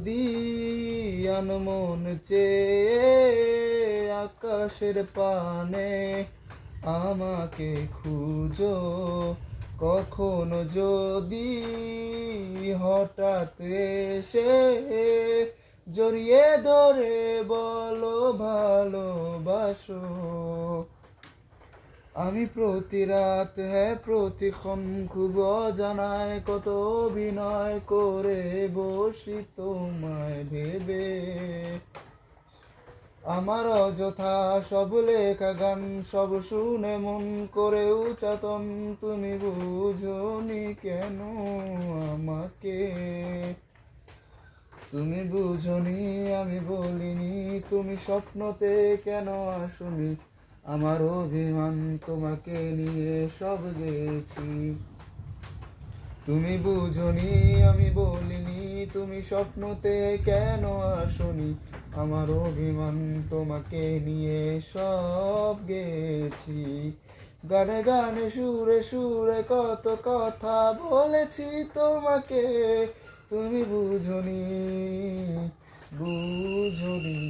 যদি আনমন চেয়ে আকাশের পানে আমাকে খুঁজো, কখনো যদি হঠাৎ এসে জড়িয়ে ধরে বলো ভালোবাসো। আমি প্রতি রাত প্রতিক্ষণ খুব অজানায় কত অভিনয় করে বসি তোমায় ভেবে। আমার অযথা সব লেখা গান সব শুনে মন করে উচাতন, তুমি বুঝোনি কেন আমাকে। তুমি বুঝোনি আমি বলিনি, তুমি স্বপ্নতে কেন আসোনি, আমার অভিমান তোমাকে নিয়ে সব গেছি। তুমি বুঝোনি আমি বলিনি, তুমি স্বপ্নতে কেন আসোনি, আমার অভিমান তোমাকে নিয়ে সব গেছি। গানে গানে সুরে সুরে কত কথা বলেছি তোমাকে, তুমি বুঝোনি বুঝোনি।